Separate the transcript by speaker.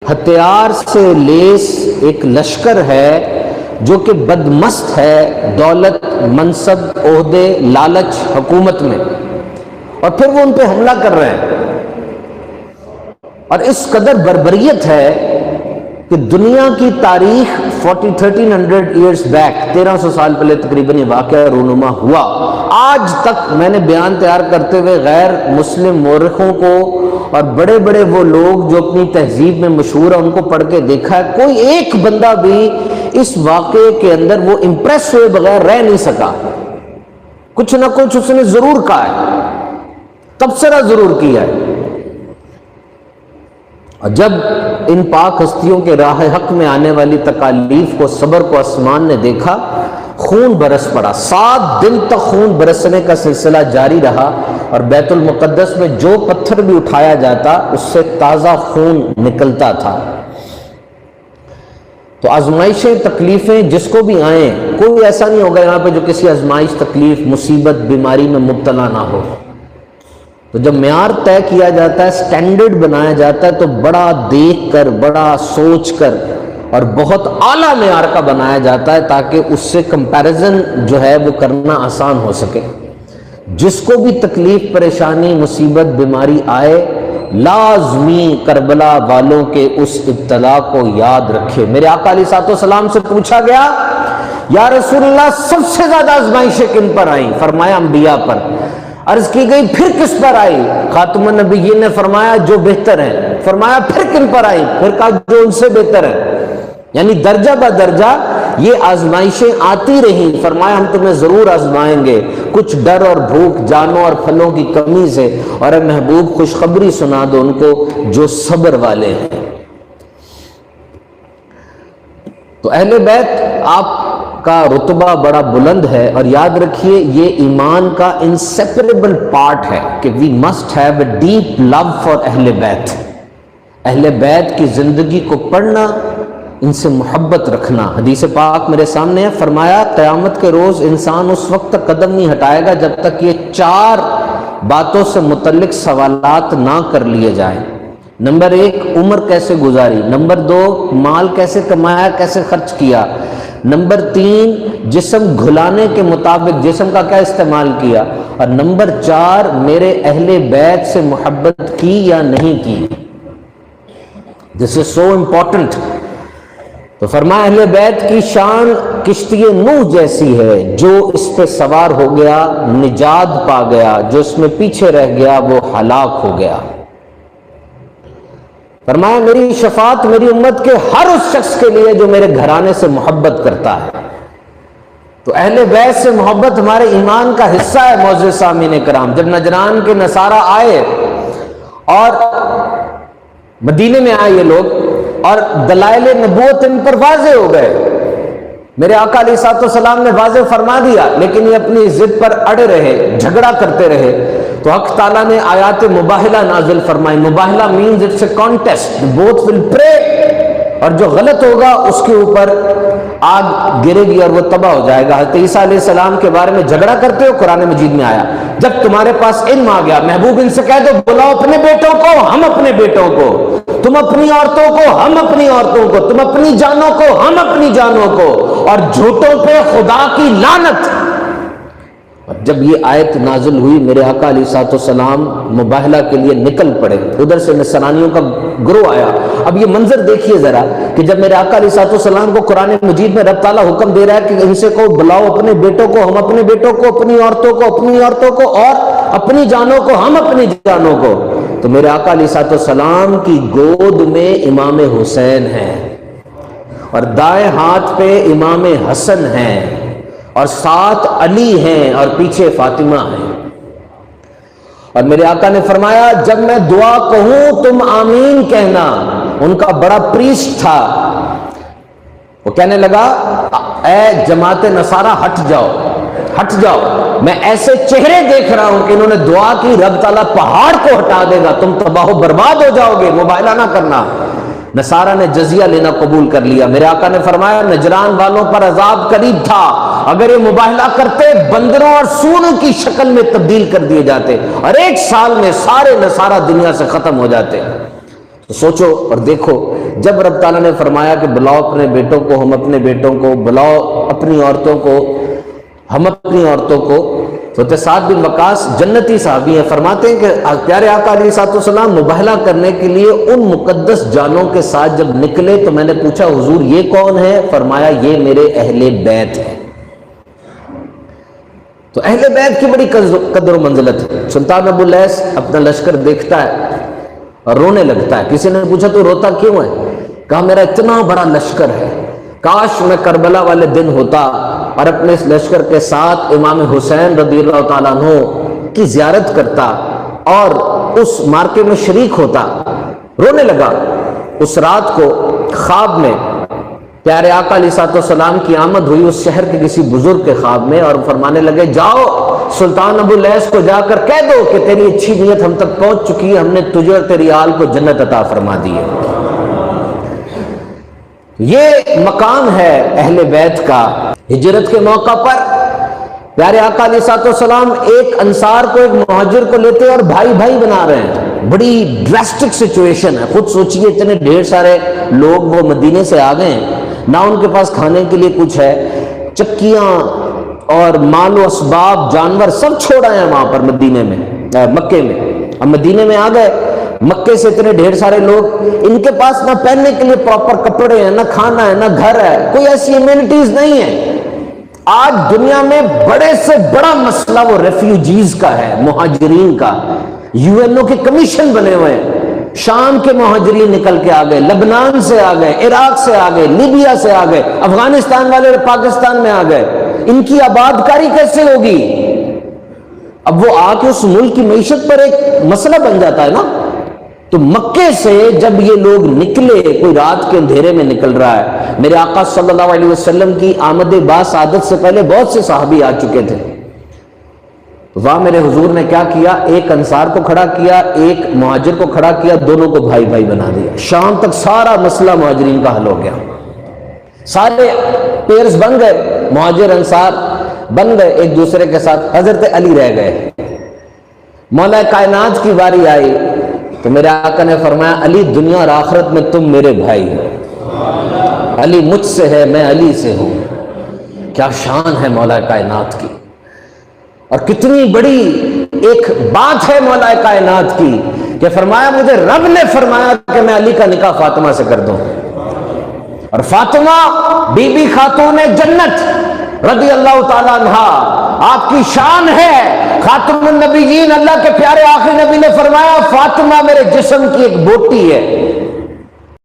Speaker 1: ہتھیار سے لیس ایک لشکر ہے جو کہ بدمست ہے دولت، منصب، عہدے، لالچ، حکومت میں، اور پھر وہ ان پہ حملہ کر رہے ہیں. اور اس قدر بربریت ہے کہ دنیا کی تاریخ 1300 ایئرز بیک، 1300 سال پہلے تقریباً یہ واقعہ رونما ہوا. آج تک میں نے بیان تیار کرتے ہوئے غیر مسلم مورخوں کو اور بڑے بڑے وہ لوگ جو اپنی تہذیب میں مشہور ہیں ان کو پڑھ کے دیکھا ہے، کوئی ایک بندہ بھی اس واقعے کے اندر وہ امپریس ہوئے بغیر رہ نہیں سکا. کچھ نہ کچھ اس نے ضرور کہا ہے، تبصرہ ضرور کیا ہے. اور جب ان پاک ہستیوں کے راہ حق میں آنے والی تکالیف کو، صبر کو آسمان نے دیکھا، خون برس پڑا. 7 دن تک خون برسنے کا سلسلہ جاری رہا، اور بیت المقدس میں جو پتھر بھی اٹھایا جاتا اس سے تازہ خون نکلتا تھا. تو آزمائشیں، تکلیفیں جس کو بھی آئیں، کوئی ایسا نہیں ہوگا یہاں پہ جو کسی آزمائش، تکلیف، مصیبت، بیماری میں مبتلا نہ ہو. تو جب معیار طے کیا جاتا ہے، سٹینڈرڈ بنایا جاتا ہے، تو بڑا دیکھ کر، بڑا سوچ کر اور بہت اعلیٰ معیار کا بنایا جاتا ہے تاکہ اس سے کمپیریزن جو ہے وہ کرنا آسان ہو سکے. جس کو بھی تکلیف، پریشانی، مصیبت، بیماری آئے، لازمی کربلا والوں کے اس ابتلا کو یاد رکھے. میرے آقا علیہ الصلوۃ والسلام سے پوچھا گیا، یا رسول اللہ سب سے زیادہ آزمائشیں کن پر آئیں؟ فرمایا انبیاء پر. عرض کی گئی پھر کس پر آئی؟ خاتم النبیین نے فرمایا جو بہتر ہیں. فرمایا پھر کن پر آئی؟ پھر کہا جو ان سے بہتر ہے. یعنی درجہ بدرجہ یہ آزمائشیں آتی رہیں. فرمایا ہم تمہیں ضرور آزمائیں گے، کچھ ڈر اور بھوک، جانوں اور پھلوں کی کمی سے، اور اے محبوب خوشخبری سنا دو ان کو جو صبر والے ہیں. تو اہل بیت آپ کا رتبہ بڑا بلند ہے، اور یاد رکھیے یہ ایمان کا انسیپریبل پارٹ ہے کہ we must have a deep love for اہل بیت. اہل بیت کی زندگی کو پڑھنا، ان سے محبت رکھنا. حدیث پاک میرے سامنے ہے، فرمایا قیامت کے روز انسان اس وقت تک قدم نہیں ہٹائے گا جب تک یہ 4 باتوں سے متعلق سوالات نہ کر لیے جائیں. نمبر 1 عمر کیسے گزاری، نمبر 2 مال کیسے کمایا، کیسے خرچ کیا، نمبر 3 جسم گھلانے کے مطابق جسم کا کیا استعمال کیا، اور نمبر 4 میرے اہل بیت سے محبت کی یا نہیں کی. دس از سو امپورٹنٹ. تو فرمایا اہل بیت کی شان کشتی نوح جیسی ہے، جو اس پہ سوار ہو گیا نجات پا گیا، جو اس میں پیچھے رہ گیا وہ ہلاک ہو گیا. فرمایا میری شفاعت میری امت کے ہر اس شخص کے لیے جو میرے گھرانے سے محبت کرتا ہے. تو اہل بیت سے محبت ہمارے ایمان کا حصہ ہے. معزز سامعین کرام، جب نجران کے نصارہ آئے اور مدینے میں آئے یہ لوگ، اور دلائل نبوت ان پر واضح ہو گئے، میرے آقا علیہ الصلوۃ والسلام نے واضح فرما دیا، لیکن یہ اپنی ضد پر اڑے رہے، جھگڑا کرتے رہے. تو حق تعالیٰ نے آیات مباہلہ نازل فرمائی. مباہلہ means it's a contest, both will pray, اور جو غلط ہوگا اس کے اوپر آگ گرے گی اور وہ تباہ ہو جائے گا. حضرت عیسیٰ علیہ السلام کے بارے میں جھگڑا کرتے ہو، قرآن مجید میں آیا جب تمہارے پاس علم آ گیا، محبوب ان سے کہہ دو بلاؤ اپنے بیٹوں کو، ہم اپنے بیٹوں کو، تم اپنی عورتوں کو، ہم اپنی عورتوں کو، تم اپنی جانوں کو، ہم اپنی جانوں کو، اور جھوٹوں پہ خدا کی لعنت. جب یہ آیت نازل ہوئی، میرے آقا علیہ الصلوۃ والسلام مباہلہ کے لیے نکل پڑے. ادھر سے نصرانیوں کا گروہ آیا. اب یہ منظر دیکھیے ذرا کہ جب میرے آقا علیہ الصلوۃ والسلام کو قرآن مجید میں رب تعالیٰ حکم دے رہا ہے کہ ان سے کو بلاؤ اپنے بیٹوں کو، ہم اپنے بیٹوں کو، اپنی عورتوں کو، اپنی عورتوں کو، اور اپنی جانوں کو، ہم اپنی جانوں کو. تو میرے آقا علیہ الصلوۃ والسلام کی گود میں امام حسین ہیں، اور دائیں ہاتھ پہ امام حسن ہیں، اور ساتھ علی ہیں، اور پیچھے فاطمہ ہیں. اور میرے آقا نے فرمایا جب میں دعا کہوں تم آمین کہنا. ان کا بڑا پریسٹ تھا، وہ کہنے لگا اے جماعت نصارہ ہٹ جاؤ، ہٹ جاؤ، میں ایسے چہرے دیکھ رہا ہوں کہ انہوں نے دعا کی رب تعالیٰ پہاڑ کو ہٹا دے گا، تم تباہ و برباد ہو جاؤ گے، مباہلہ نہ کرنا. نصارہ نے جزیہ لینا قبول کر لیا. میرے آقا نے فرمایا نجران والوں پر عذاب قریب تھا، اگر یہ مباہلہ کرتے بندروں اور سوروں کی شکل میں تبدیل کر دیے جاتے، اور 1 سال میں سارے نصارہ دنیا سے ختم ہو جاتے. تو سوچو اور دیکھو، جب رب تعالیٰ نے فرمایا کہ بلاؤ اپنے بیٹوں کو، ہم اپنے بیٹوں کو، بلاؤ اپنی عورتوں کو، ہم اپنی عورتوں کو، تو سعد بن وقاص جنتی صحابی ہیں، فرماتے ہیں کہ پیارے آقا علیہ الصلوۃ والسلام مباہلہ کرنے کے لیے ان مقدس جانوں کے ساتھ جب نکلے تو میں نے پوچھا حضور یہ کون ہے؟ فرمایا یہ میرے اہل بیت ہیں۔ تو اہل بیت کی بڑی قدر و منزلت ہے۔ سلطان ابو لیث اپنا لشکر دیکھتا ہے اور رونے لگتا ہے۔ کسی نے پوچھا تو روتا کیوں ہے؟ کہا میرا اتنا بڑا لشکر ہے، کاش میں کربلا والے دن ہوتا اور اپنے اس لشکر کے ساتھ امام حسین رضی اللہ تعالیٰ عنہ کی زیارت کرتا اور اس مارکے میں شریک ہوتا۔ رونے لگا۔ اس رات کو خواب میں پیارے آقا علیہ الصلوۃ والسلام کی آمد ہوئی اس شہر کے کسی بزرگ کے خواب میں، اور فرمانے لگے جاؤ سلطان ابو لیث کو جا کر کہہ دو کہ تیری اچھی نیت ہم تک پہنچ چکی ہے، ہم نے تجھے اور تیری آل کو جنت عطا فرما دی ہے۔ یہ مقام ہے اہل بیت کا۔ ہجرت کے موقع پر پیارے آقا علیہ الصلوۃ والسلام ایک انصار کو ایک مہاجر کو لیتے اور بھائی بھائی بنا رہے ہیں۔ بڑی ڈراسٹک سچویشن ہے، خود سوچئے اتنے ڈھیر سارے لوگ وہ مدینے سے آ گئے ہیں، نہ ان کے پاس کھانے کے لیے کچھ ہے، چکیاں اور مال و اسباب جانور سب چھوڑ آئے ہیں وہاں پر مدینے میں، مکے میں۔ اب مدینے میں آ گئے، مکے سے اتنے ڈھیر سارے لوگ، ان کے پاس نہ پہننے کے لیے پراپر کپڑے ہیں، نہ کھانا ہے، نہ گھر ہے، کوئی ایسی ایمینٹیز نہیں ہے۔ آج دنیا میں بڑے سے بڑا مسئلہ وہ ریفیوجیز کا ہے، مہاجرین کا۔ یو این او کے کمیشن بنے ہوئے ہیں، شام کے مہاجرین نکل کے آ گئے، لبنان سے آ گئے، عراق سے آ گئے، لیبیا سے آ گئے، افغانستان والے پاکستان میں آ گئے۔ ان کی آبادکاری کیسے ہوگی؟ اب وہ آ کے اس ملک کی معیشت پر ایک مسئلہ بن جاتا ہے نا۔ تو مکے سے جب یہ لوگ نکلے، کوئی رات کے اندھیرے میں نکل رہا ہے، میرے آقا صلی اللہ علیہ وسلم کی آمد باسعادت سے پہلے بہت سے صحابی آ چکے تھے۔ وہاں میرے حضور نے کیا کیا؟ ایک انصار کو کھڑا کیا، ایک مہاجر کو کھڑا کیا، دونوں کو بھائی بھائی بنا دیا۔ شام تک سارا مسئلہ مہاجرین کا حل ہو گیا، سارے پیئرز بن گئے، مہاجر انصار بن گئے ایک دوسرے کے ساتھ۔ حضرت علی رہ گئے۔ مولا کائنات کی باری آئی تو میرے آقا نے فرمایا علی دنیا اور آخرت میں تم میرے بھائی ہو، علی مجھ سے ہے، میں علی سے ہوں۔ کیا شان ہے مولا کائنات کی، اور کتنی بڑی ایک بات ہے مولا کائنات کی کہ فرمایا مجھے رب نے فرمایا کہ میں علی کا نکاح فاطمہ سے کر دوں، اور فاطمہ بی بی خاتون جنت رضی اللہ تعالیٰ عنہا آپ کی شان ہے، خاتم النبیین، اللہ کے پیارے آخری نبی نے فرمایا فاطمہ میرے جسم کی ایک بوٹی ہے۔